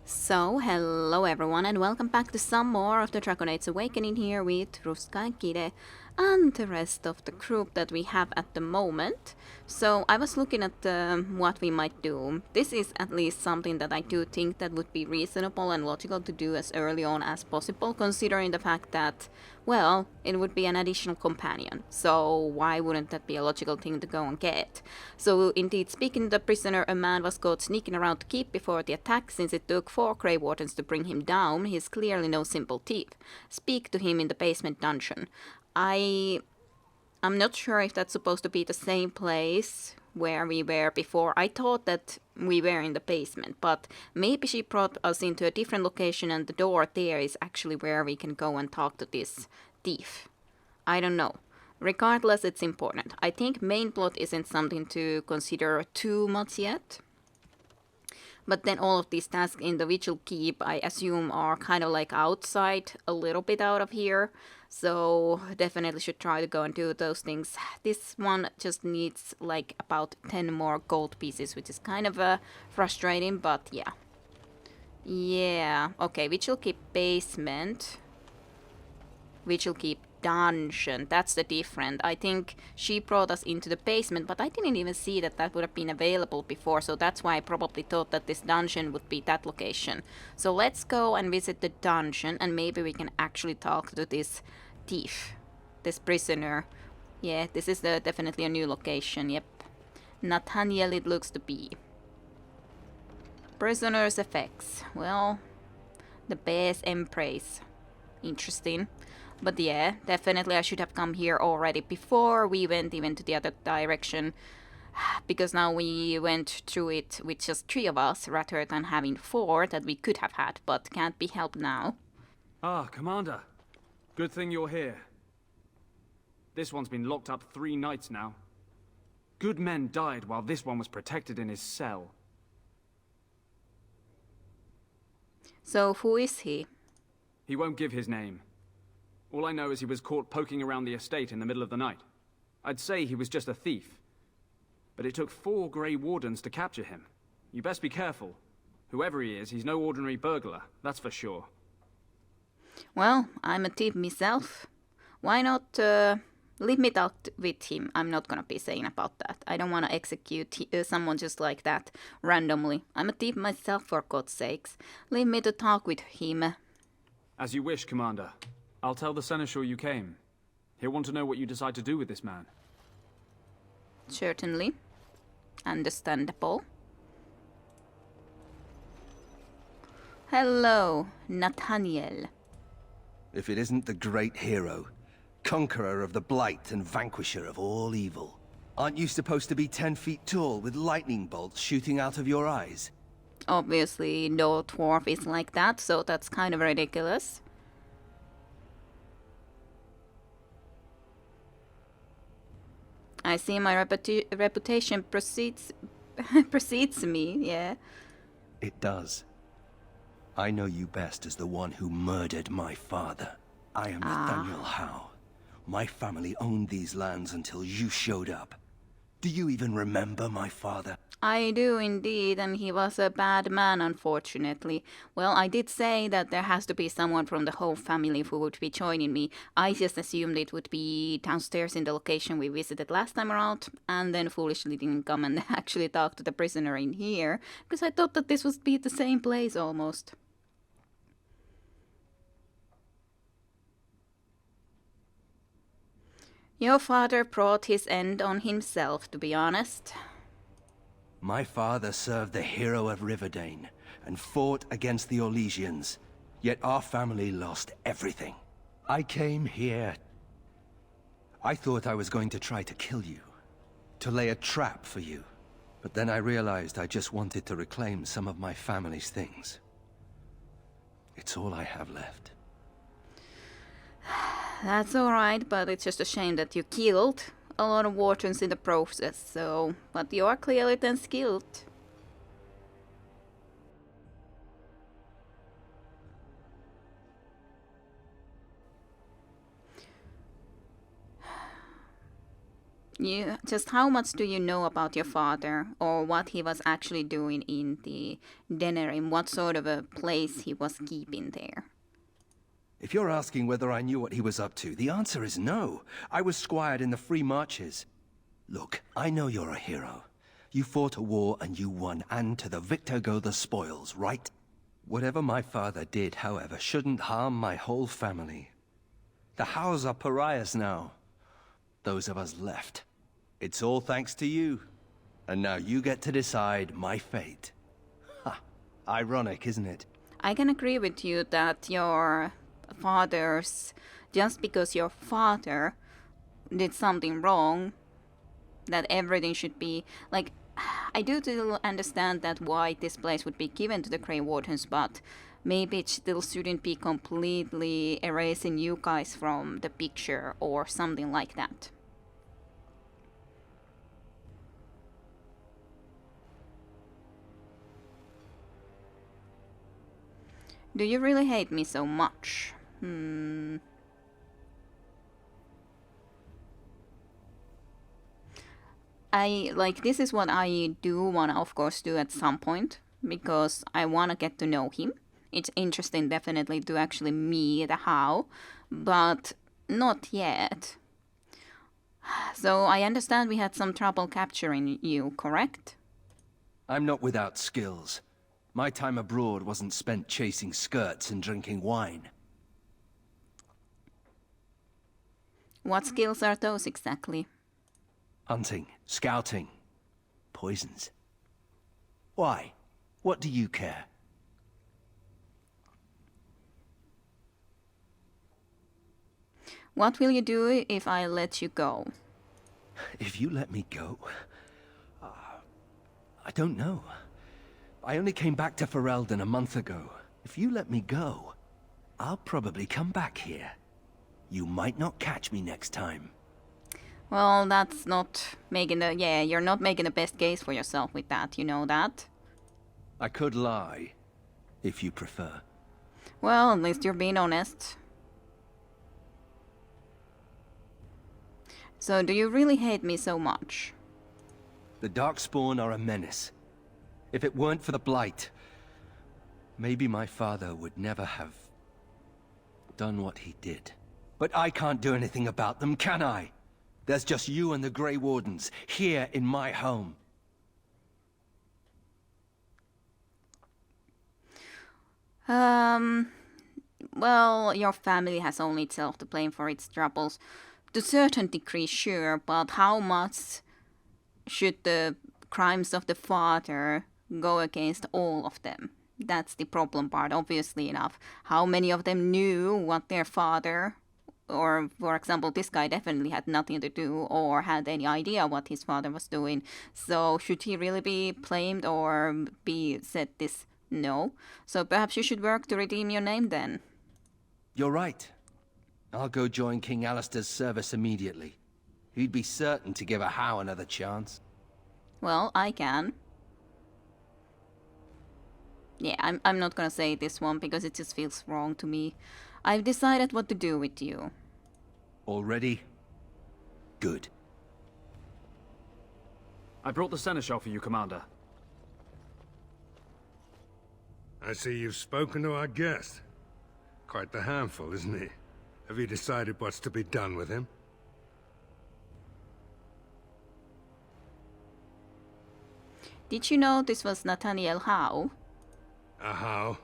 So, hello everyone and welcome back to some more of the Dragonate's Awakening here with Ruska and Kide and the rest of the group that we have at the moment. So, I was looking at what we might do. This is at least something that I do think that would be reasonable and logical to do as early on as possible, considering the fact that, well, it would be an additional companion. So, why wouldn't that be a logical thing to go and get? So, indeed, speaking to the prisoner, a man was caught sneaking around the keep before the attack. Since it took 4 Grey Wardens to bring him down, he is clearly no simple thief. Speak to him in the basement dungeon. I'm not sure if that's supposed to be the same place where we were before. I thought that we were in the basement, but maybe she brought us into a different location and the door there is actually where we can go and talk to this thief. I don't know. Regardless, it's important. I think main plot isn't something to consider too much yet. But then all of these tasks in the Vigil Keep, I assume, are kind of like outside, a little bit out of here. So definitely should try to go and do those things. This one just needs like about 10 more gold pieces, which is kind of frustrating, but yeah. Yeah, okay, Vigil Keep basement. Vigil Keep dungeon. That's the difference. I think she brought us into the basement, but I didn't even see that that would have been available before, so that's why I probably thought that this dungeon would be that location. So let's go and visit the dungeon, and maybe we can actually talk to this thief, this prisoner. Yeah, this is definitely a new location, yep. Nathaniel it looks to be. Prisoner's effects. Well, the bear's embrace. Interesting. But yeah, definitely I should have come here already before we went even to the other direction. Because now we went through it with just 3 of us rather than having 4 that we could have had, but can't be helped now. Ah, Commander. Good thing you're here. This one's been locked up 3 nights now. Good men died while this one was protected in his cell. So who is he? He won't give his name. All I know is he was caught poking around the estate in the middle of the night. I'd say he was just a thief. But it took 4 Grey Wardens to capture him. You best be careful. Whoever he is, he's no ordinary burglar, that's for sure. Well, I'm a thief myself. Why not leave me talk with him? I'm not gonna be saying about that. I don't want to execute someone just like that randomly. I'm a thief myself, for God's sakes. Leave me to talk with him. As you wish, Commander. I'll tell the Seneschal you came. He'll want to know what you decide to do with this man. Certainly. Understandable. Hello, Nathaniel. If it isn't the great hero, conqueror of the blight and vanquisher of all evil. Aren't you supposed to be 10 feet tall with lightning bolts shooting out of your eyes? Obviously, no dwarf is like that, so that's kind of ridiculous. I see my reputation precedes me, yeah. It does. I know you best as the one who murdered my father. I am Nathaniel Howe. My family owned these lands until you showed up. Do you even remember my father? I do indeed, and he was a bad man, unfortunately. Well, I did say that there has to be someone from the whole family who would be joining me. I just assumed it would be downstairs in the location we visited last time around, and then foolishly didn't come and actually talk to the prisoner in here, because I thought that this would be the same place almost. Your father brought his end on himself, to be honest. My father served the hero of Riverdane and fought against the Orlesians. Yet our family lost everything. I came here. I thought I was going to try to kill you, to lay a trap for you. But then I realized I just wanted to reclaim some of my family's things. It's all I have left. That's alright, but it's just a shame that you killed a lot of wardens in the process, so... But you are clearly then skilled. You just how much do you know about your father, or what he was actually doing in the Denerim? What sort of a place he was keeping there? If you're asking whether I knew what he was up to, the answer is no. I was squired in the Free Marches. Look, I know you're a hero. You fought a war and you won, and to the victor go the spoils, right? Whatever my father did, however, shouldn't harm my whole family. The Hows are pariahs now. Those of us left. It's all thanks to you. And now you get to decide my fate. Ha! Ironic, isn't it? I can agree with you that your father's, just because your father did something wrong, that everything should be like. I do still understand that why this place would be given to the Grey Wardens, but maybe it still shouldn't be completely erasing you guys from the picture or something like that. Do you really hate me so much? This is what I do wanna of course do at some point because I wanna get to know him. It's interesting definitely to actually meet how, but not yet. So I understand we had some trouble capturing you, correct? I'm not without skills. My time abroad wasn't spent chasing skirts and drinking wine. What skills are those exactly? Hunting, scouting, poisons. Why? What do you care? What will you do if I let you go? If you let me go... I don't know. I only came back to Ferelden a month ago. If you let me go, I'll probably come back here. You might not catch me next time. Well, that's not making the... Yeah, you're not making the best case for yourself with that, you know that? I could lie, if you prefer. Well, at least you're being honest. So, do you really hate me so much? The Darkspawn are a menace. If it weren't for the Blight, maybe my father would never have done what he did. But I can't do anything about them, can I? There's just you and the Grey Wardens, here in my home. Well, your family has only itself to blame for its troubles. To a certain degree, sure, but how much should the crimes of the father go against all of them? That's the problem part, obviously enough. How many of them knew what their father, or for example, this guy definitely had nothing to do or had any idea what his father was doing. So should he really be blamed or be said this? No. So perhaps you should work to redeem your name then. You're right. I'll go join King Alistair's service immediately. He'd be certain to give a Howe another chance. Well, I can. Yeah, I'm not gonna say this one because it just feels wrong to me. I've decided what to do with you. Already? Good. I brought the seneschal for you, Commander. I see you've spoken to our guest. Quite the handful, isn't he? Have you decided what's to be done with him? Did you know this was Nathaniel Howe? How?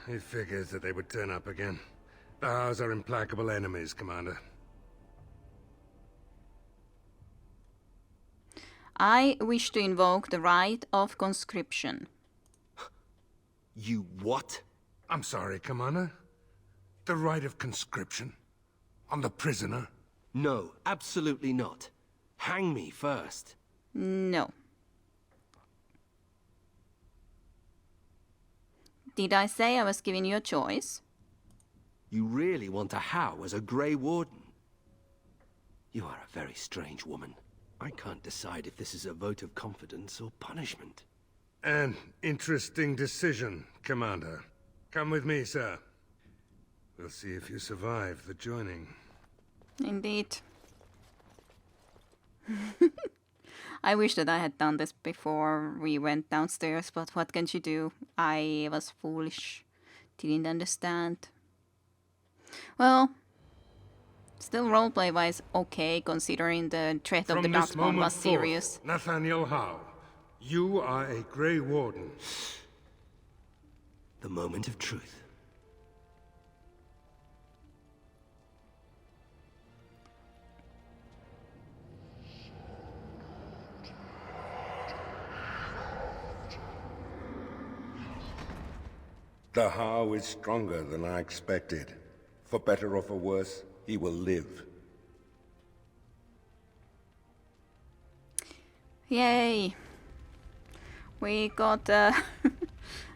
It figures that they would turn up again. The Hows are implacable enemies, Commander. I wish to invoke the right of conscription. You what? I'm sorry, Commander. The right of conscription? On the prisoner? No, absolutely not. Hang me first. No. Did I say I was giving you a choice? You really want a Howe as a Grey Warden? You are a very strange woman. I can't decide if this is a vote of confidence or punishment. An interesting decision, Commander. Come with me, sir. We'll see if you survive the joining. Indeed. I wish that I had done this before we went downstairs, but what can you do? I was foolish. Didn't understand. Well, still roleplay wise okay, considering the threat of the From this Darkspawn moment was serious. forth, Nathaniel Howe, you are a Grey Warden. The moment of truth. The Howe is stronger than I expected. For better or for worse, he will live. Yay! We got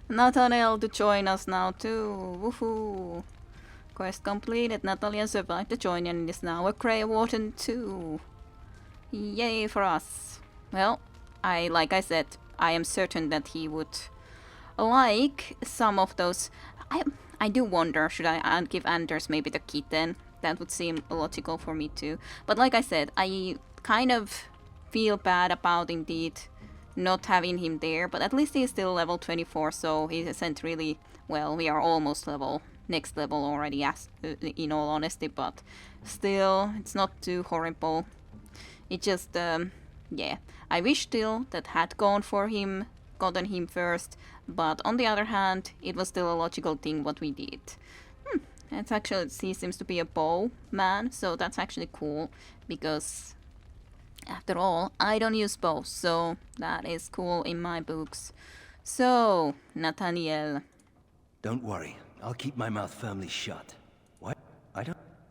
Nathaniel to join us now too. Woohoo! Quest completed. Natalia survived the join and is now a Grey Warden too. Yay for us. Well, like I said, I am certain that he would like some of those. I do wonder, should I give Anders maybe the kitten? That would seem logical for me too. But like I said, I kind of feel bad about indeed not having him there, but at least he's still level 24, so he isn't really, well, we are almost next level already, as in all honesty, but still, it's not too horrible. It just, yeah, I wish still that had gotten him first, but on the other hand, it was still a logical thing what we did. It's actually, he seems to be a bow man, so that's actually cool, because after all, I don't use bows, so that is cool in my books. So, Nathaniel. Don't worry, I'll keep my mouth firmly shut. What? I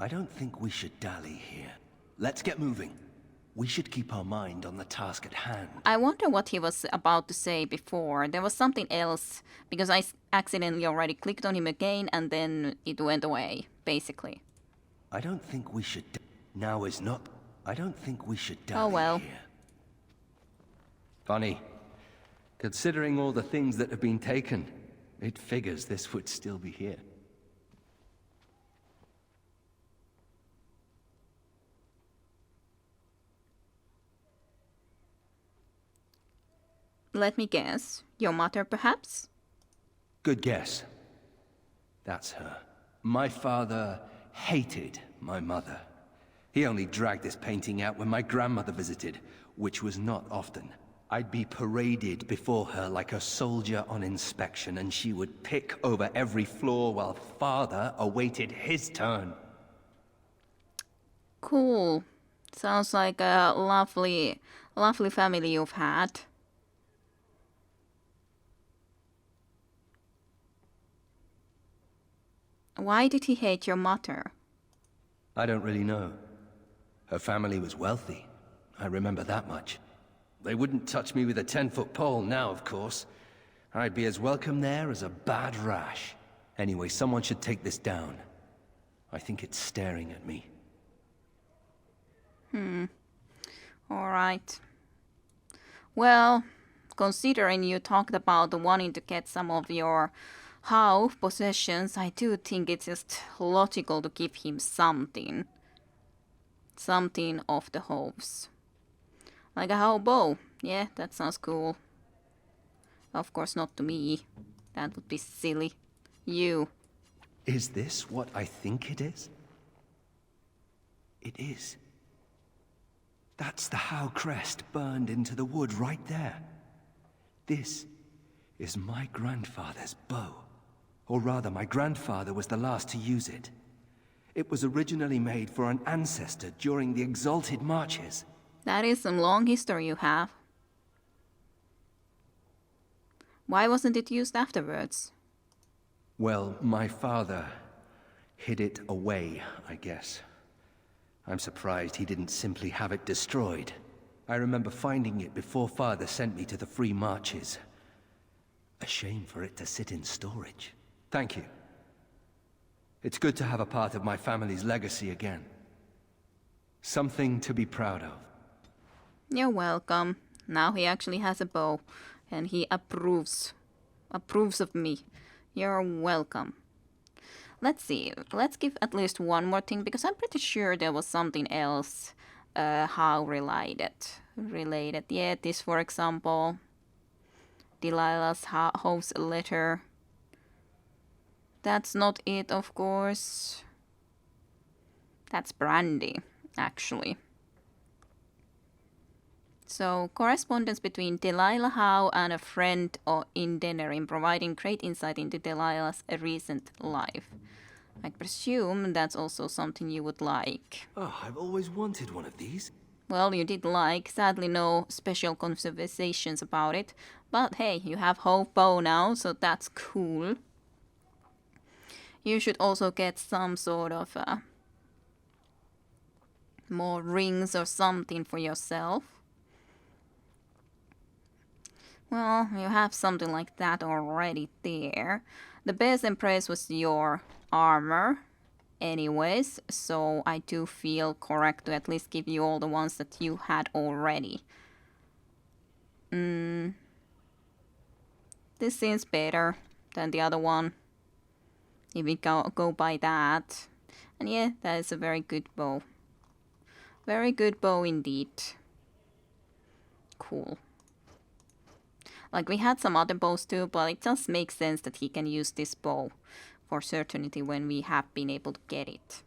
don't think we should dally here. Let's get moving. We should keep our mind on the task at hand. I wonder what he was about to say before. There was something else, because I accidentally already clicked on him again and then it went away, basically. I don't think we should. Now is not. I don't think we should dally Oh well. here. Funny. Considering all the things that have been taken, it figures this would still be here. Let me guess. Your mother, perhaps? Good guess. That's her. My father hated my mother. He only dragged this painting out when my grandmother visited, which was not often. I'd be paraded before her like a soldier on inspection, and she would pick over every floor while father awaited his turn. Cool. Sounds like a lovely family you've had. Why did he hate your mother? I don't really know. Her family was wealthy. I remember that much. They wouldn't touch me with a 10-foot pole now, of course. I'd be as welcome there as a bad rash. Anyway, someone should take this down. I think it's staring at me. Alright. Well, considering you talked about wanting to get some of your Howe possessions, I do think it's just logical to give him something. Something of the Hoves. Like a Howe bow. Yeah, that sounds cool. Of course not to me. That would be silly. You. Is this what I think it is? It is. That's the Howe crest burned into the wood right there. This is my grandfather's bow. Or rather, my grandfather was the last to use it. It was originally made for an ancestor during the Exalted Marches. That is some long history you have. Why wasn't it used afterwards? Well, my father hid it away, I guess. I'm surprised he didn't simply have it destroyed. I remember finding it before father sent me to the Free Marches. A shame for it to sit in storage. Thank you. It's good to have a part of my family's legacy again. Something to be proud of. You're welcome. Now he actually has a bow, and he approves of me. You're welcome. Let's see. Let's give at least one more thing, because I'm pretty sure there was something else how related. Yeah, this for example. Delilah's house letter. That's not it, of course. That's Brandy, actually. So, correspondence between Delilah Howe and a friend in Denerim, providing great insight into Delilah's recent life. I presume that's also something you would like. Oh, I've always wanted one of these. Well, you did like. Sadly, no special conversations about it. But hey, you have Hope-Bow now, so that's cool. You should also get some sort of more rings or something for yourself. Well, you have something like that already there. The best impress was your armor anyways, so I do feel correct to at least give you all the ones that you had already. This seems better than the other one, if we go by that. And yeah, that is a very good bow. Very good bow indeed. Cool. Like, we had some other bows too, but it just makes sense that he can use this bow for certainty when we have been able to get it.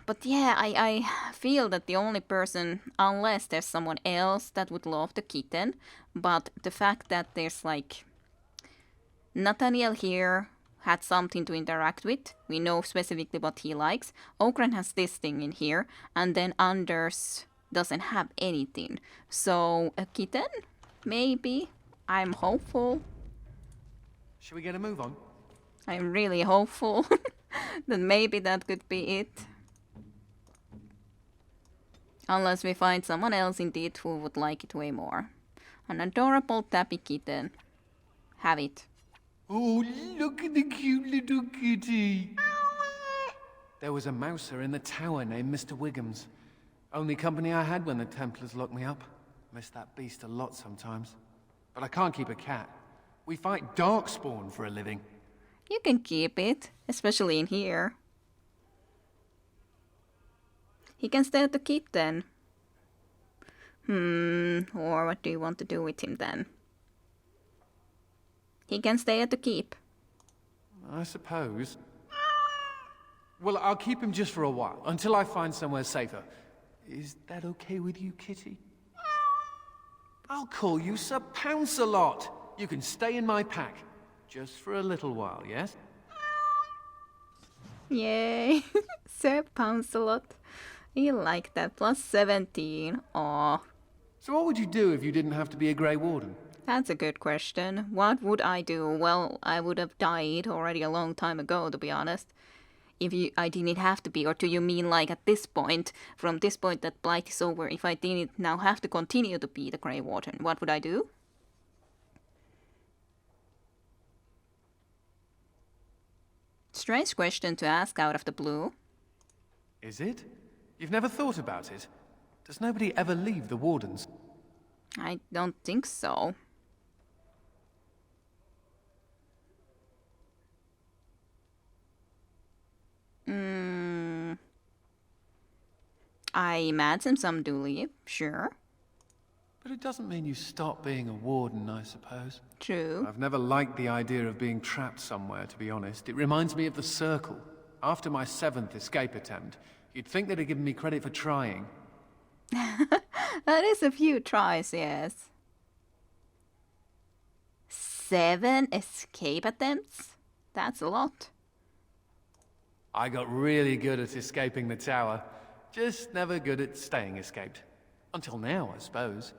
But yeah, I feel that the only person, unless there's someone else that would love the kitten, but the fact that there's like Nathaniel here had something to interact with. We know specifically what he likes. Okran has this thing in here, and then Anders doesn't have anything. So a kitten? Maybe. I'm hopeful. Shall we get a move on? I'm really hopeful that maybe that could be it. Unless we find someone else indeed who would like it way more. An adorable tappy kitten. Have it. Oh, look at the cute little kitty. There was a mouser in the tower named Mr. Wiggums. Only company I had when the Templars locked me up. Miss that beast a lot sometimes. But I can't keep a cat. We fight darkspawn for a living. You can keep it, especially in here. He can stay at the keep then. Or what do you want to do with him then? He can stay at the keep. I suppose. Well, I'll keep him just for a while, until I find somewhere safer. Is that okay with you, Kitty? I'll call you Sir Pounce-a-lot. You can stay in my pack. Just for a little while, yes? Yay! Sir Pounce-a-lot. You like that. Plus 17. Aw. So what would you do if you didn't have to be a Grey Warden? That's a good question. What would I do? Well, I would have died already a long time ago, to be honest. If I didn't have to be, or do you mean like at this point, from this point that Blight is over, if I didn't now have to continue to be the Grey Warden, what would I do? Strange question to ask out of the blue. Is it? You've never thought about it? Does nobody ever leave the Wardens? I don't think so. I imagine some do leave, sure. But it doesn't mean you stop being a Warden, I suppose. True. I've never liked the idea of being trapped somewhere, to be honest. It reminds me of the Circle. After my 7th escape attempt, you'd think they'd have given me credit for trying. That is a few tries, yes. 7 escape attempts? That's a lot. I got really good at escaping the tower. Just never good at staying escaped. Until now, I suppose.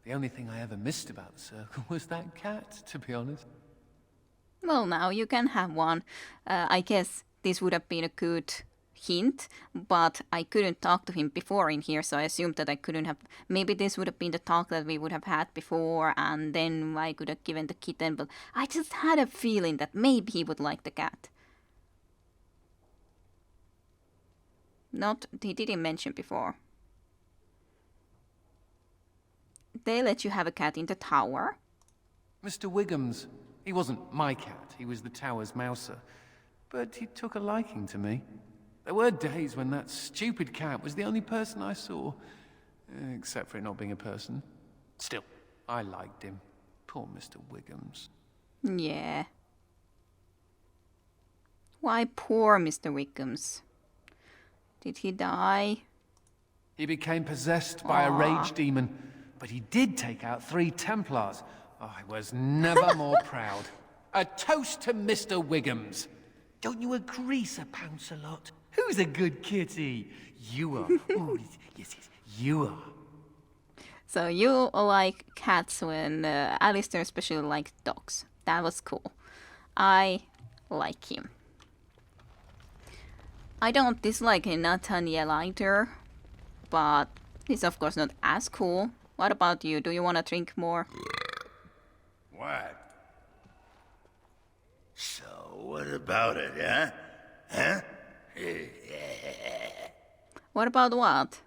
The only thing I ever missed about the Circle was that cat, to be honest. Well, now you can have one. I guess this would have been a good hint, but I couldn't talk to him before in here, so I assumed that I couldn't have... Maybe this would have been the talk that we would have had before, and then I could have given the kitten, but I just had a feeling that maybe he would like the cat. He didn't mention before. They let you have a cat in the tower? Mr. Wiggums. He wasn't my cat, he was the tower's mouser. But he took a liking to me. There were days when that stupid cat was the only person I saw. Except for it not being a person. Still, I liked him. Poor Mr. Wiggums. Yeah. Why poor Mr. Wiggums? Did he die? He became possessed by a rage demon, but he did take out 3 Templars. I was never more proud. A toast to Mr. Wiggums. Don't you agree, Sir Pouncelot? Who's a good kitty? You are. Oh, yes, you are. So you like cats when Alistair especially liked dogs. That was cool. I like him. I don't dislike Nathaniel either, but he's of course not as cool. What about you? Do you want to drink more? What? So, what about it, huh? Huh? What about what?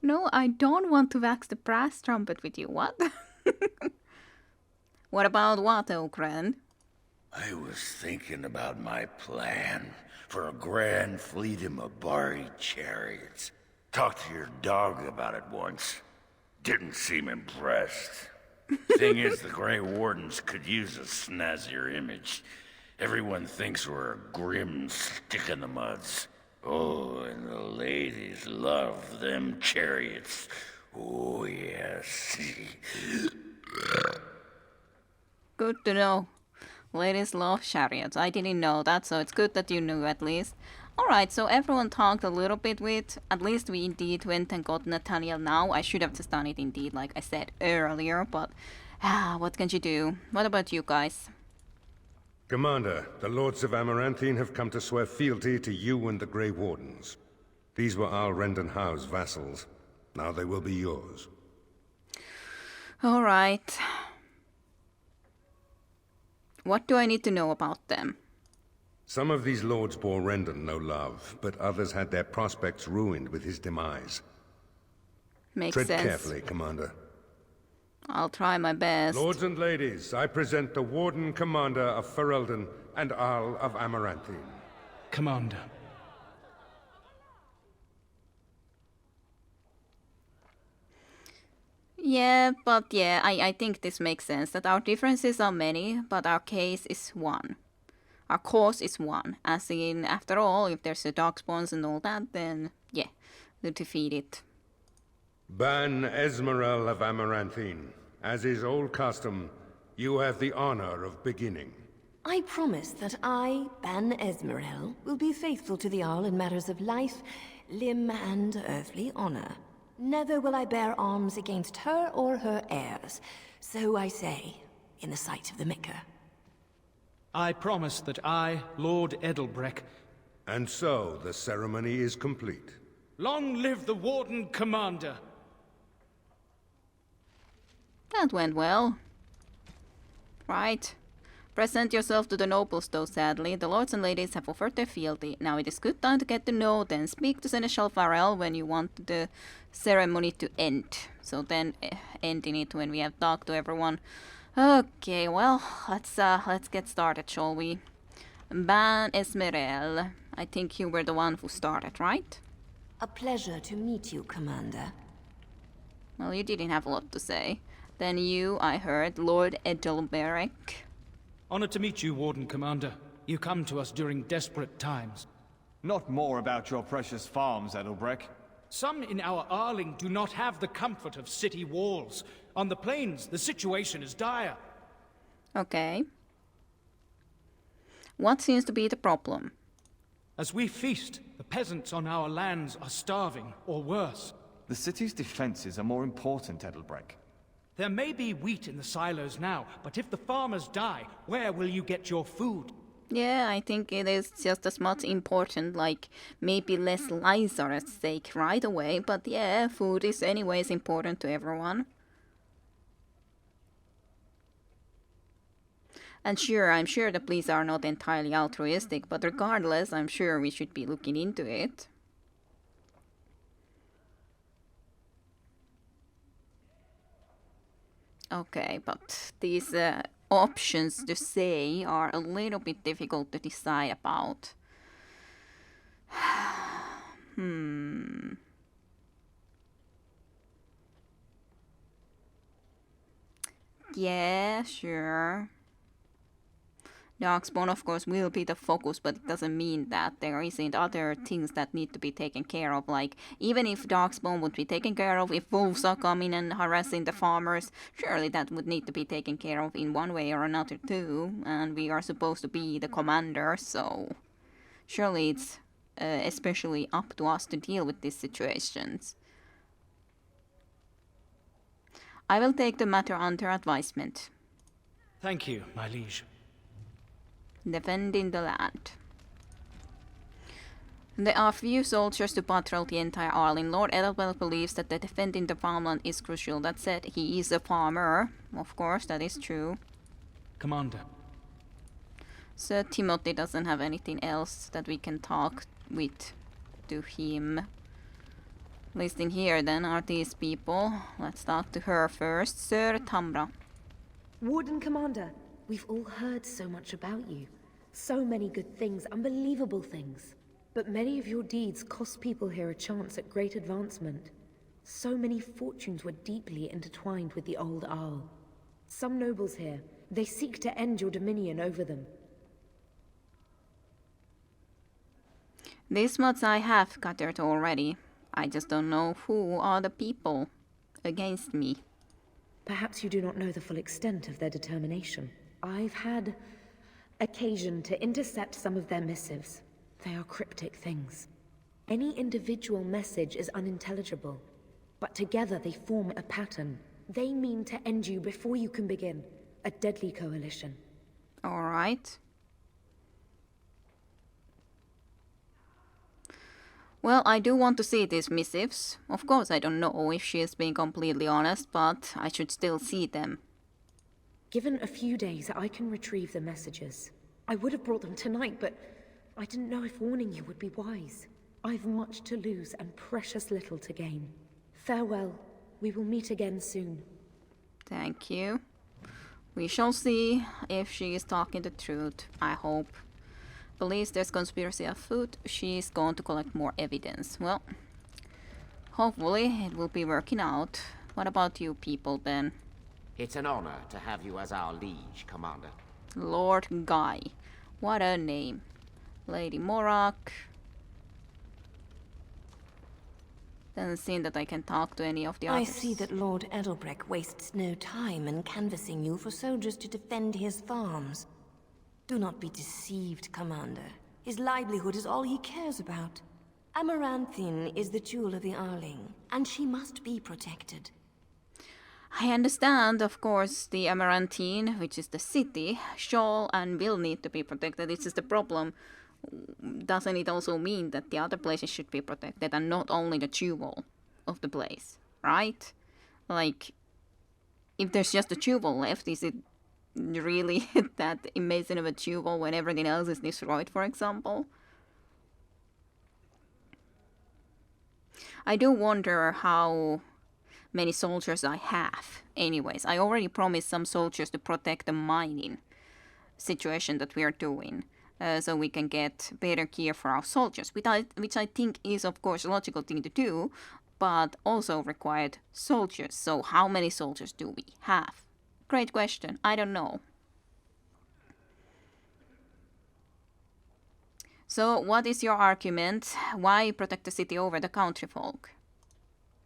No, I don't want to wax the brass trumpet with you. What? What about what, Ogren? I was thinking about my plan for a grand fleet of Mabari chariots. Talked to your dog about it once. Didn't seem impressed. Thing is, the Grey Wardens could use a snazzier image. Everyone thinks we're a grim stick-in-the-muds. Oh, and the ladies love them chariots. Oh, yes. Good to know. Ladies love chariots. I didn't know that, so it's good that you knew at least. Alright, so everyone talked a little bit with, at least we indeed went and got Nathaniel now. I should have just done it indeed, like I said earlier, but what can you do? What about you guys? Commander, the Lords of Amaranthine have come to swear fealty to you and the Grey Wardens. These were Al Rendenhau's vassals. Now they will be yours. Alright. What do I need to know about them? Some of these lords bore Rendon no love, but others had their prospects ruined with his demise. Makes Tread sense. carefully, Commander. I'll try my best. Lords and ladies, I present the Warden Commander of Ferelden and Arl of Amaranthine. Commander. Yeah, but yeah, I think this makes sense, that our differences are many, but our case is one. Our cause is one. As in, after all, if there's a darkspawns and all that, then yeah, to defeat it. Ban Esmeralda of Amaranthine, as is old custom, you have the honor of beginning. I promise that I, Ban Esmerel, will be faithful to the Arl in matters of life, limb, and earthly honor. Never will I bear arms against her or her heirs. So I say, in the sight of the Maker. I promise that I, Lord Edelbreck... And so, the ceremony is complete. Long live the Warden Commander! That went well. Right. Present yourself to the nobles, though, sadly. The lords and ladies have offered their fealty. Now it is good time to get to know them. Speak to Seneschal Farrell when you want the ceremony to end. So then, ending it when we have talked to everyone. Okay, well, let's get started, shall we? Ban Esmerel. I think you were the one who started, right? A pleasure to meet you, Commander. Well, you didn't have a lot to say. Then you, I heard, Lord Edelberic. Honored to meet you, Warden Commander. You come to us during desperate times. Not more about your precious farms, Edelbreck. Some in our Arling do not have the comfort of city walls. On the plains, the situation is dire. Okay. What seems to be the problem? As we feast, the peasants on our lands are starving, or worse. The city's defenses are more important, Edelbreck. There may be wheat in the silos now, but if the farmers die, where will you get your food? Yeah, I think it is just as much important, like maybe less lives are at stake right away, but yeah, food is anyways important to everyone. And sure, I'm sure the police are not entirely altruistic, but regardless, I'm sure we should be looking into it. Okay, but these options to say are a little bit difficult to decide about. Yeah, sure. Darkspawn, of course, will be the focus, but it doesn't mean that there isn't other things that need to be taken care of. Like, even if Darkspawn would be taken care of, if wolves are coming and harassing the farmers, surely that would need to be taken care of in one way or another too. And we are supposed to be the commander, so surely it's especially up to us to deal with these situations. I will take the matter under advisement. Thank you, my liege. Defending the land. There are few soldiers to patrol the entire island. Lord Ethelwell believes that the defending the farmland is crucial. That said, he is a farmer. Of course, that is true. Commander. Sir Timothy doesn't have anything else that we can talk with to him. Listing here then are these people. Let's talk to her first. Sir Tamra. Warden Commander, we've all heard so much about you. So many good things, unbelievable things. But many of your deeds cost people here a chance at great advancement. So many fortunes were deeply intertwined with the old Arl. Some nobles here, they seek to end your dominion over them. This much I have gathered already. I just don't know who are the people against me. Perhaps you do not know the full extent of their determination. I've had occasion to intercept some of their missives. They are cryptic things. Any individual message is unintelligible, but together they form a pattern. They mean to end you before you can begin. A deadly coalition. All right. Well, I do want to see these missives. Of course, I don't know if she is being completely honest, but I should still see them. Given a few days, I can retrieve the messages. I would have brought them tonight, but I didn't know if warning you would be wise. I've much to lose and precious little to gain. Farewell. We will meet again soon. Thank you. We shall see if she is talking the truth, I hope. Believes there's conspiracy afoot, she's going to collect more evidence. Well, hopefully it will be working out. What about you people then? It's an honor to have you as our liege, Commander. Lord Guy. What a name. Lady Morak. Doesn't seem that I can talk to any of the others. I see that Lord Edelbreck wastes no time in canvassing you for soldiers to defend his farms. Do not be deceived, Commander. His livelihood is all he cares about. Amaranthine is the jewel of the Arling, and she must be protected. I understand, of course, the Amaranthine, which is the city, shall and will need to be protected. This is the problem. Doesn't it also mean that the other places should be protected and not only the jewel of the place, right? Like, if there's just a jewel left, is it really that amazing of a jewel when everything else is destroyed, for example? I do wonder how many soldiers I have. Anyways, I already promised some soldiers to protect the mining situation that we are doing. So we can get better gear for our soldiers, which I think is, of course, a logical thing to do, but also required soldiers. So how many soldiers do we have? Great question. I don't know. So what is your argument? Why protect the city over the country folk?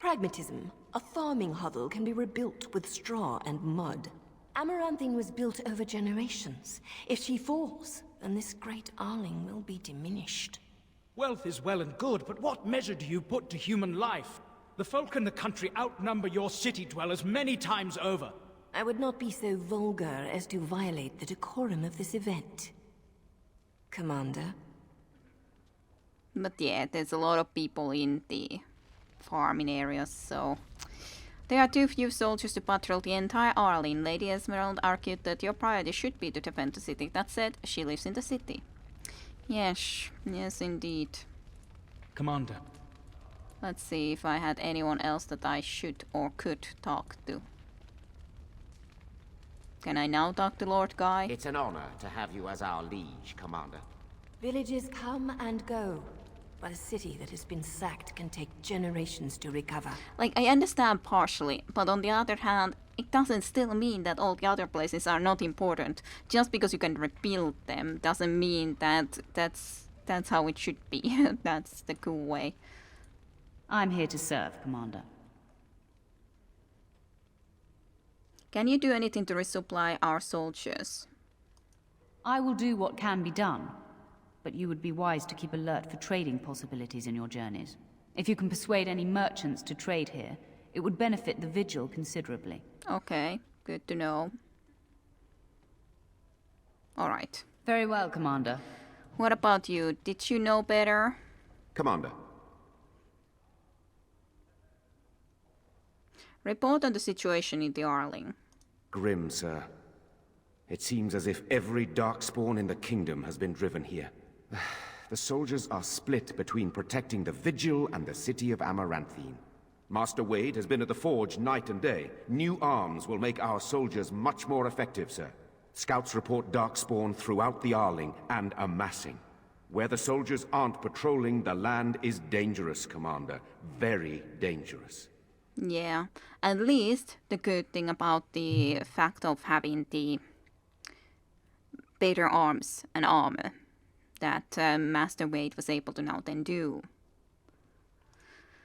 Pragmatism. A farming hovel can be rebuilt with straw and mud. Amaranthine was built over generations. If she falls, then this great Arling will be diminished. Wealth is well and good, but what measure do you put to human life? The folk in the country outnumber your city dwellers many times over. I would not be so vulgar as to violate the decorum of this event, Commander. But yeah, there's a lot of people in the farming areas, so... There are too few soldiers to patrol the entire Arling. Lady Esmeralda argued that your priority should be to defend the city. That said, she lives in the city. Yes, yes indeed. Commander. Let's see if I had anyone else that I should or could talk to. Can I now talk to Lord Guy? It's an honor to have you as our liege, Commander. Villages come and go, but a city that has been sacked can take generations to recover. Like, I understand partially, but on the other hand, it doesn't still mean that all the other places are not important. Just because you can rebuild them doesn't mean that that's how it should be. That's the cool way. I'm here to serve, Commander. Can you do anything to resupply our soldiers? I will do what can be done, but you would be wise to keep alert for trading possibilities in your journeys. If you can persuade any merchants to trade here, it would benefit the Vigil considerably. Okay, good to know. Alright. Very well, Commander. What about you? Did you know better? Commander. Report on the situation in the Arling. Grim, sir. It seems as if every darkspawn in the kingdom has been driven here. The soldiers are split between protecting the Vigil and the city of Amaranthine. Master Wade has been at the forge night and day. New arms will make our soldiers much more effective, sir. Scouts report darkspawn throughout the Arling and amassing. Where the soldiers aren't patrolling, the land is dangerous, Commander. Very dangerous. Yeah, at least the good thing about the fact of having the better arms and armor that Master Wade was able to now then do.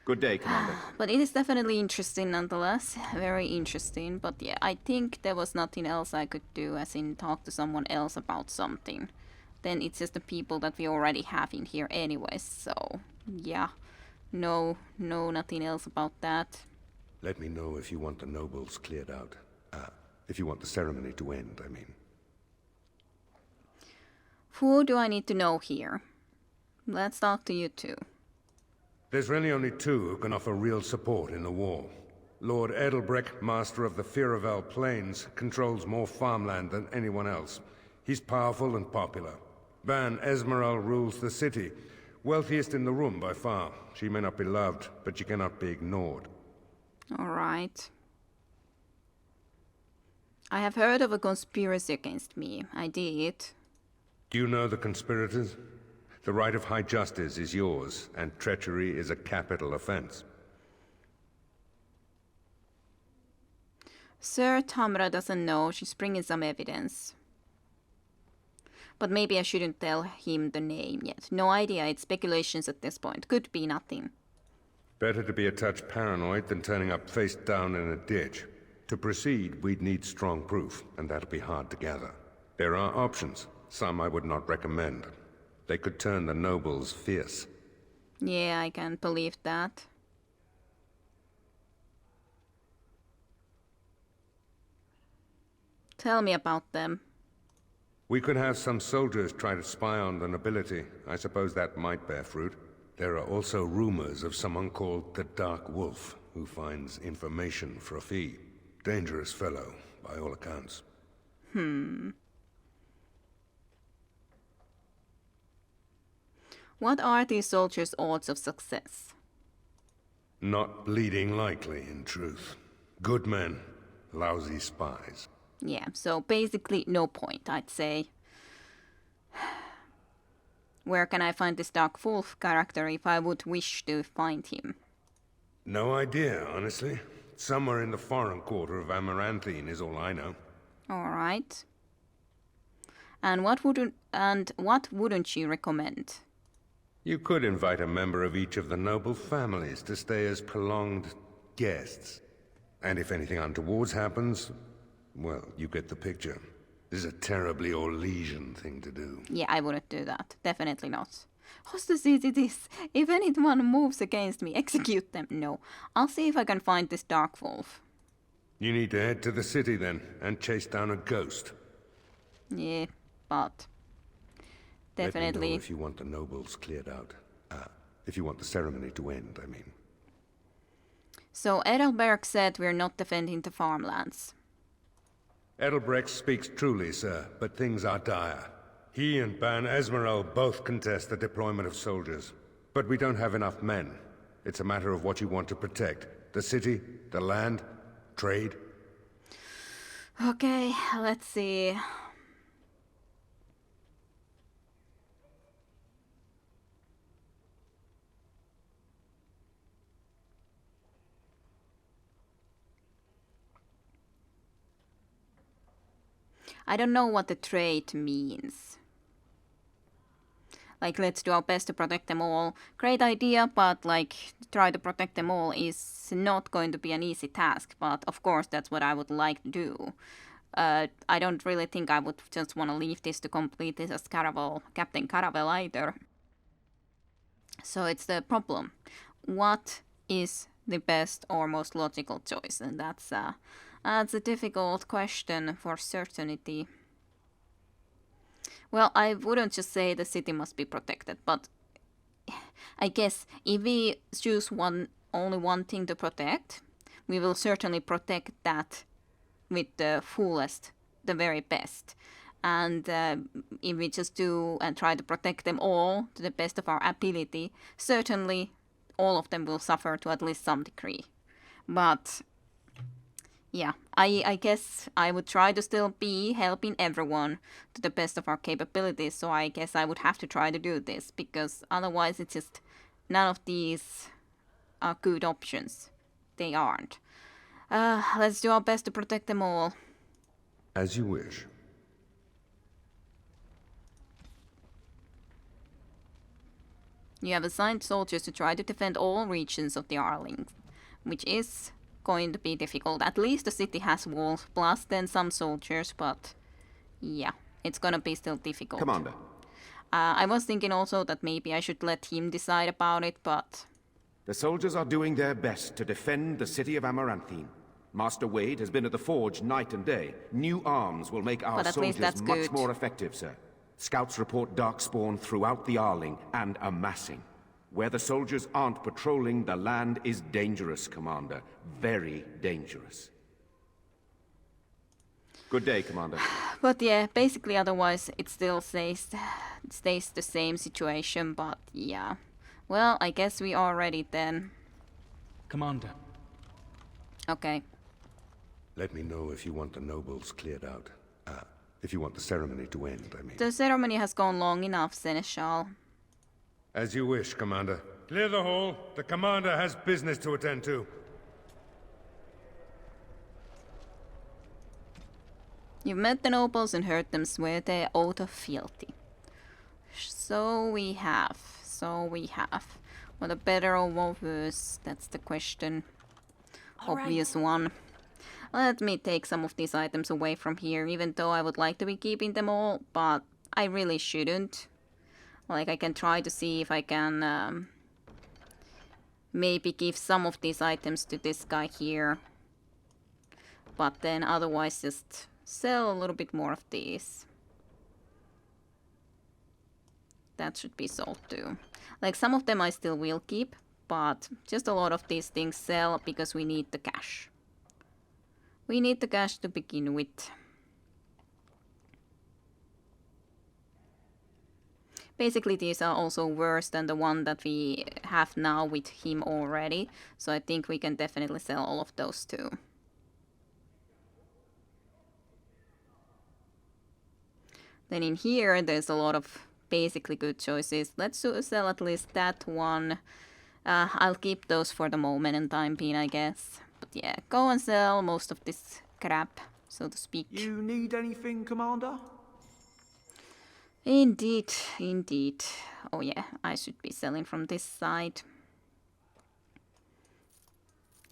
Good day, Commander. But it is definitely interesting nonetheless, very interesting. But yeah, I think there was nothing else I could do, as in talk to someone else about something. Then it's just the people that we already have in here anyways, so yeah. No, nothing else about that. Let me know if you want the nobles cleared out. If you want the ceremony to end, I mean. Who do I need to know here? Let's talk to you two. There's really only two who can offer real support in the war. Lord Edelbrecht, master of the Firavel Plains, controls more farmland than anyone else. He's powerful and popular. Ban Esmeralda rules the city. Wealthiest in the room by far. She may not be loved, but she cannot be ignored. Alright. I have heard of a conspiracy against me. I did. Do you know the conspirators? The right of high justice is yours, and treachery is a capital offense. Sir Tamra doesn't know. She's bringing some evidence. But maybe I shouldn't tell him the name yet. No idea. It's speculations at this point. Could be nothing. Better to be a touch paranoid than turning up face down in a ditch. To proceed, we'd need strong proof, and that'll be hard to gather. There are options. Some I would not recommend. They could turn the nobles fierce. Yeah, I can believe that. Tell me about them. We could have some soldiers try to spy on the nobility. I suppose that might bear fruit. There are also rumors of someone called the Dark Wolf, who finds information for a fee. Dangerous fellow, by all accounts. What are these soldiers' odds of success? Not bleeding likely, in truth. Good men, lousy spies. Yeah, so basically no point, I'd say. Where can I find this Dark Wolf character if I would wish to find him? No idea, honestly. Somewhere in the foreign quarter of Amaranthine is all I know. Alright. And what wouldn't you recommend? You could invite a member of each of the noble families to stay as prolonged guests. And if anything untoward happens, well, you get the picture. This is a terribly Orlesian thing to do. Yeah, I wouldn't do that. Definitely not. Hostess it is. If anyone moves against me, execute them. No. I'll see if I can find this Dark Wolf. You need to head to the city then, and chase down a ghost. Yeah, but... definitely... Let me know if you want the nobles cleared out. If you want the ceremony to end, I mean. So Edelberg said we're not defending the farmlands. Edelbrecht speaks truly, sir, but things are dire. He and Ban Esmeralda both contest the deployment of soldiers. But we don't have enough men. It's a matter of what you want to protect. The city, the land, trade. Okay, let's see. I don't know what the trait means. Like, let's do our best to protect them all. Great idea, but like, try to protect them all is not going to be an easy task. But of course, that's what I would like to do. I don't really think I would just want to leave this to complete this as Captain Caravel either. So it's the problem. What is the best or most logical choice? And that's a difficult question for certainty. Well, I wouldn't just say the city must be protected, but I guess if we choose only one thing to protect, we will certainly protect that with the fullest, the very best. And if we just do and try to protect them all to the best of our ability, certainly all of them will suffer to at least some degree. But yeah, I guess I would try to still be helping everyone to the best of our capabilities, so I guess I would have to try to do this, because otherwise it's just none of these are good options. They aren't. Let's do our best to protect them all. As you wish. You have assigned soldiers to try to defend all regions of the Arling, which is going to be difficult. At least the city has walls, plus then some soldiers, but yeah, it's gonna be still difficult. Commander. I was thinking also that maybe I should let him decide about it, but... The soldiers are doing their best to defend the city of Amaranthine. Master Wade has been at the forge night and day. New arms will make our soldiers much more effective, sir. Scouts report darkspawn throughout the Arling and amassing. Where the soldiers aren't patrolling, the land is dangerous, Commander. Very dangerous. Good day, Commander. But yeah, basically otherwise it still stays the same situation, but yeah. Well, I guess we are ready then. Commander. Okay. Let me know if you want the nobles cleared out. If you want the ceremony to end, I mean. The ceremony has gone long enough, Seneschal. As you wish, Commander. Clear the hall. The Commander has business to attend to. You've met the nobles and heard them swear their oath of fealty. So we have. Whether better or worse, that's the question. Obvious one. Let me take some of these items away from here, even though I would like to be keeping them all, but I really shouldn't. Like, I can try to see if I can maybe give some of these items to this guy here. But then otherwise just sell a little bit more of these. That should be sold too. Like, some of them I still will keep, but just a lot of these things sell because we need the cash. We need the cash to begin with. Basically, these are also worse than the one that we have now with him already, so I think we can definitely sell all of those too. Then in here, there's a lot of basically good choices. Let's sell at least that one. I'll keep those for the moment and time being, I guess. But yeah, go and sell most of this crap, so to speak. You need anything, Commander? Indeed, indeed. Oh yeah, I should be selling from this side.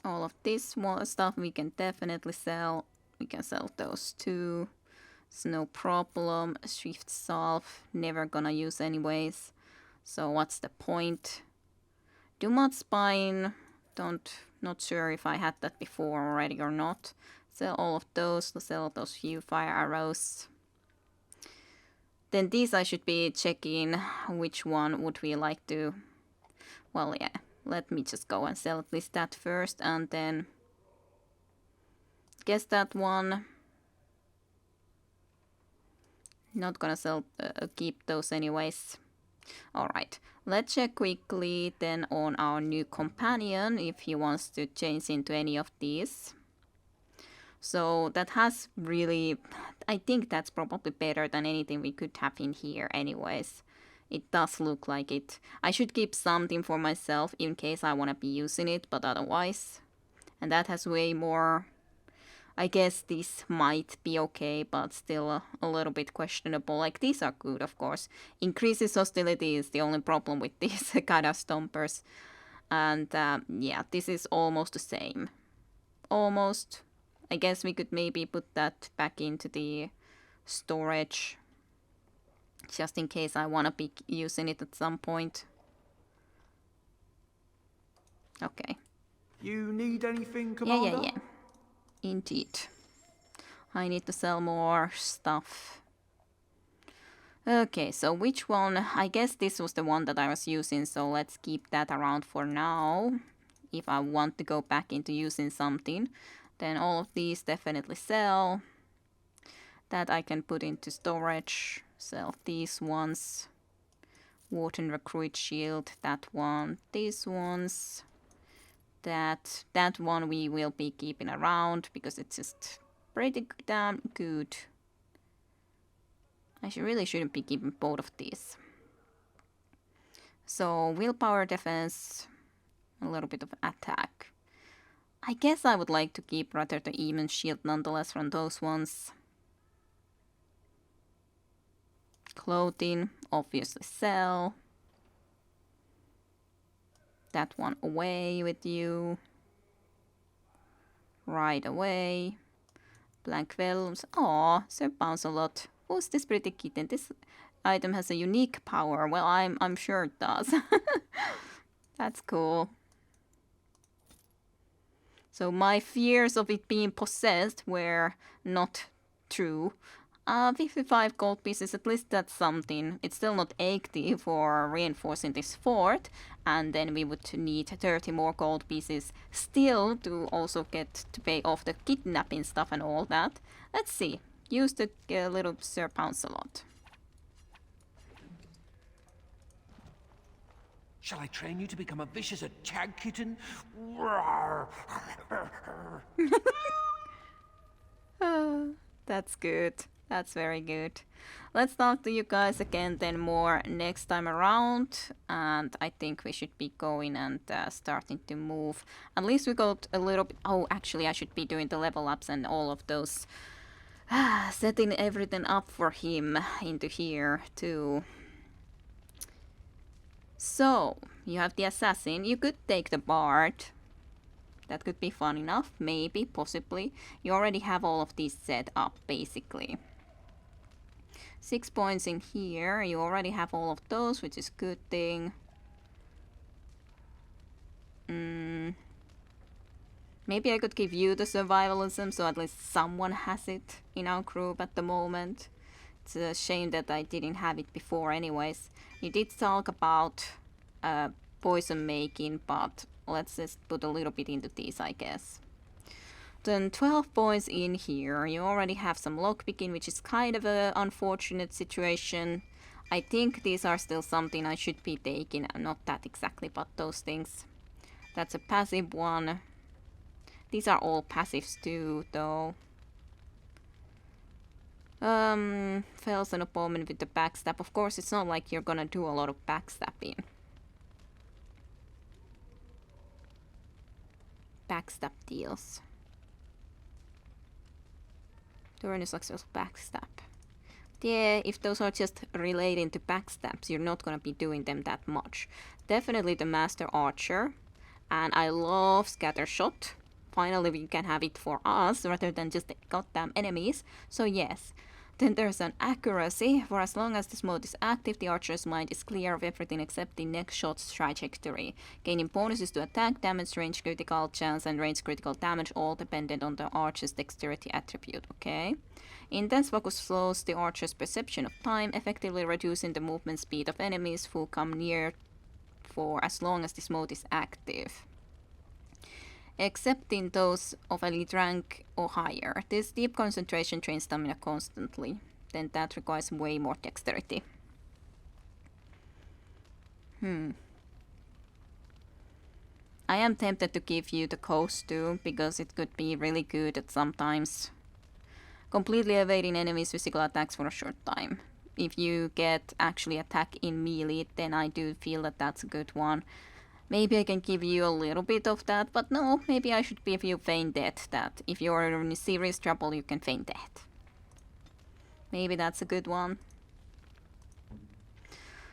All of this stuff we can definitely sell. We can sell those too. It's no problem. Swift Salve, never gonna use anyways. So what's the point? Dumat Spine, not sure if I had that before already or not. Sell all of those, sell those few fire arrows. Then these I should be checking which one would we like to... Well, yeah, let me just go and sell at least that first and then... Guess that one. Not gonna keep those anyways. Alright, let's check quickly then on our new companion if he wants to change into any of these. So that has really, I think that's probably better than anything we could have in here anyways. It does look like it. I should keep something for myself in case I want to be using it, but otherwise. And that has way more. I guess this might be okay, but still a little bit questionable. Like, these are good, of course. Increases hostility is the only problem with these kind of stompers. And yeah, this is almost the same. Almost. I guess we could maybe put that back into the storage. Just in case I want to be using it at some point. Okay. You need anything, Commander? Yeah. Indeed. I need to sell more stuff. Okay, so which one? I guess this was the one that I was using, so let's keep that around for now. If I want to go back into using something, then all of these definitely sell. That I can put into storage. Sell these ones. Wharton Recruit Shield, that one. These ones. That one we will be keeping around because it's just pretty damn good. I really shouldn't be keeping both of these. So willpower, defense, a little bit of attack. I guess I would like to keep rather the even shield nonetheless from those ones. Clothing, obviously sell. That one away with you. Right away. Blank films. Aw, Sir Bounce a lot. Who's this pretty kitten? This item has a unique power. Well, I'm sure it does. That's cool. So my fears of it being possessed were not true. 55 gold pieces, at least that's something. It's still not 80 for reinforcing this fort. And then we would need 30 more gold pieces still to also get to pay off the kidnapping stuff and all that. Let's see. Use the little Sir Pounce a lot. Shall I train you to become a vicious attack kitten? That's good. That's very good. Let's talk to you guys again then more next time around. And I think we should be going and starting to move. At least we got a little bit... Oh, actually I should be doing the level ups and all of those. Setting everything up for him into here too. So, you have the assassin. You could take the bard. That could be fun enough. Maybe, possibly. You already have all of these set up, basically. 6 points in here. You already have all of those, which is a good thing. Maybe I could give you the survivalism, so at least someone has it in our group at the moment. It's a shame that I didn't have it before anyways. You did talk about poison making, but let's just put a little bit into these, I guess. Then 12 points in here. You already have some lockpicking, which is kind of an unfortunate situation. I think these are still something I should be taking. Not that exactly, but those things. That's a passive one. These are all passives too, though. Fails an opponent with the backstab. Of course, it's not like you're gonna do a lot of backstabbing. Backstab deals. During a successful backstab. Yeah, if those are just relating to backstabs, you're not gonna be doing them that much. Definitely the Master Archer. And I love Scattershot. Finally we can have it for us rather than just the goddamn enemies. So yes. Then there's an accuracy. For as long as this mode is active, the archer's mind is clear of everything except the next shot's trajectory. Gaining bonuses to attack, damage, range critical chance, and range critical damage, all dependent on the archer's dexterity attribute, okay? Intense focus slows the archer's perception of time, effectively reducing the movement speed of enemies who come near for as long as this mode is active. Except in those of elite rank or higher. This deep concentration drains stamina constantly. Then that requires way more dexterity. I am tempted to give you the coast too, because it could be really good at sometimes. Completely evading enemies' physical attacks for a short time. If you get actually attack in melee, then I do feel that that's a good one. Maybe I can give you a little bit of that, but no, maybe I should give you feign death, that if you're in serious trouble you can feign death. Maybe that's a good one.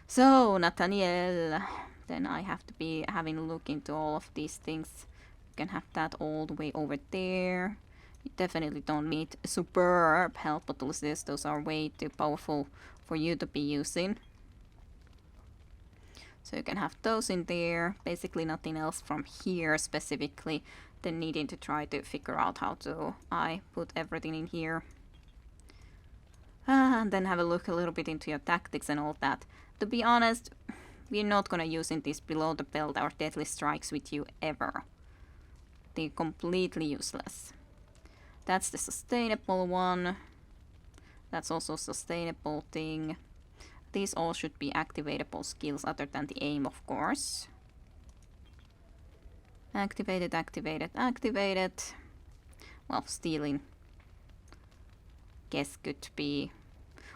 So, Nathaniel, then I have to be having a look into all of these things. You can have that all the way over there. You definitely don't need superb health bottles. Those are way too powerful for you to be using. So you can have those in there. Basically nothing else from here specifically. Then needing to try to figure out how to I put everything in here. And then have a look a little bit into your tactics and all that. To be honest, we're not gonna using this below the belt or deadly strikes with you ever. They're completely useless. That's the sustainable one. That's also sustainable thing. These all should be activatable skills other than the aim, of course. Activated, activated, activated. Well, stealing. Guess could be...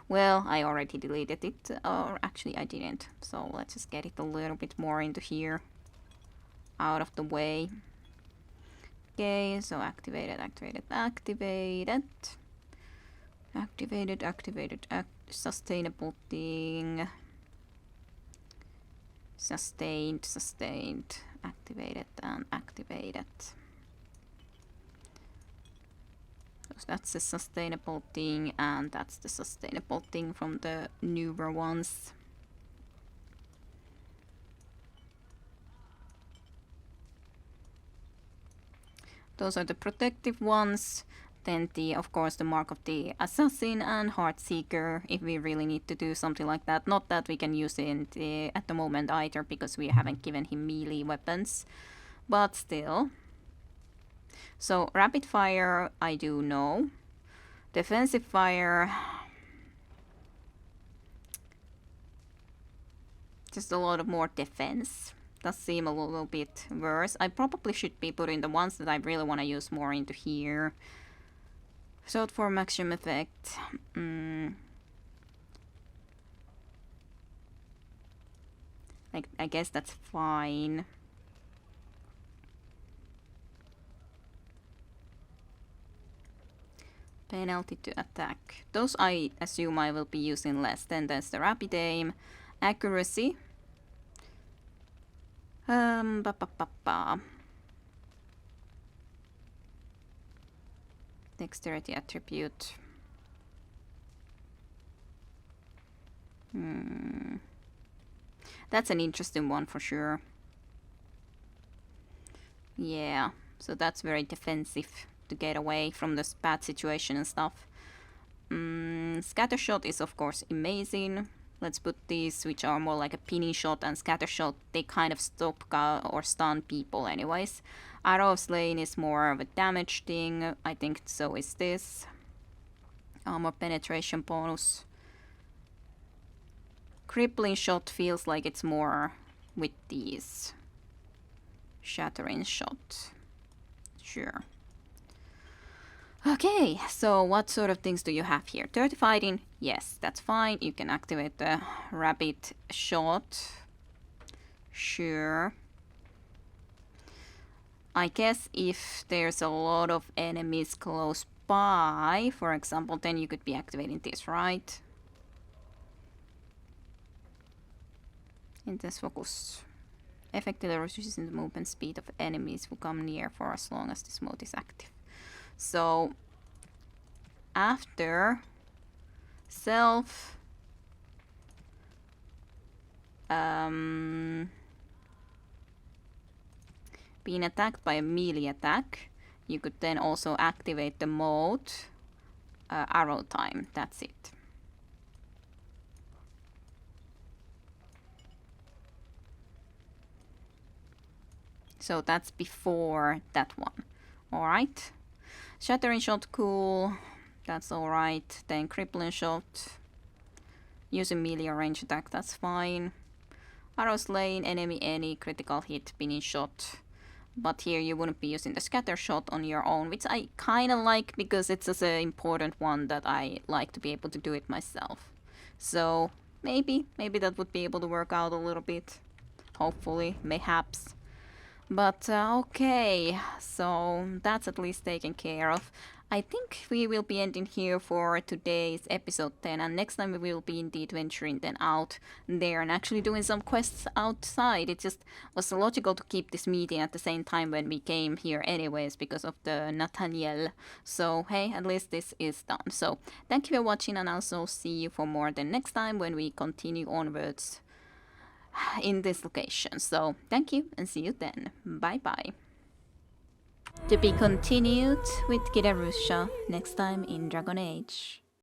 Well, I already deleted it, or actually I didn't. So let's just get it a little bit more into here. Out of the way. Okay, so activated, activated, activated. Activated, activated, sustainable thing. Sustained, sustained, activated and activated. So that's the sustainable thing, and that's the sustainable thing from the newer ones. Those are the protective ones. Then the, of course, the mark of the assassin and heartseeker, if we really need to do something like that. Not that we can use it at the moment either, because we haven't given him melee weapons, but still. So rapid fire, I do know. Defensive fire, just a lot of more defense. Does seem a little bit worse. I probably should be putting the ones that I really want to use more into here. Short for maximum effect. I guess that's fine. Penalty to attack. Those I assume I will be using less. Then there's the rapid aim. Accuracy. Dexterity attribute. That's an interesting one for sure. Yeah, so that's very defensive to get away from this bad situation and stuff. Scattershot is of course amazing. Let's put these, which are more like a pinning shot and scattershot. They kind of stop or stun people anyways. Arrow of Slaying is more of a damage thing. I think so is this. Armor penetration bonus. Crippling shot feels like it's more with these. Shattering shot. Sure. Okay, so what sort of things do you have here? 30 fighting, yes, that's fine. You can activate the rapid shot. Sure. I guess if there's a lot of enemies close by, for example, then you could be activating this, right? Intense focus. Effectively reduces the movement speed of enemies who come near for as long as this mode is active. So after self being attacked by a melee attack, you could then also activate the mode arrow time. That's it. So that's before that one. Alright. Shattering shot, cool. That's alright. Then crippling shot. Using melee or range attack, that's fine. Arrow slaying, enemy any, critical hit, pinning shot. but here you wouldn't be using the scatter shot on your own, which I kind of like because it's such an important one that I like to be able to do it myself. So maybe that would be able to work out a little bit. Hopefully, mayhaps. But okay, so that's at least taken care of. I think we will be ending here for today's episode 10, and next time we will be indeed venturing then out there and actually doing some quests outside. It just was logical to keep this meeting at the same time when we came here anyways because of the Nathaniel. So hey, at least this is done. So thank you for watching, and also see you for more then next time when we continue onwards in this location. So thank you and see you then. Bye bye. To be continued with Kidarusha next time in Dragon Age.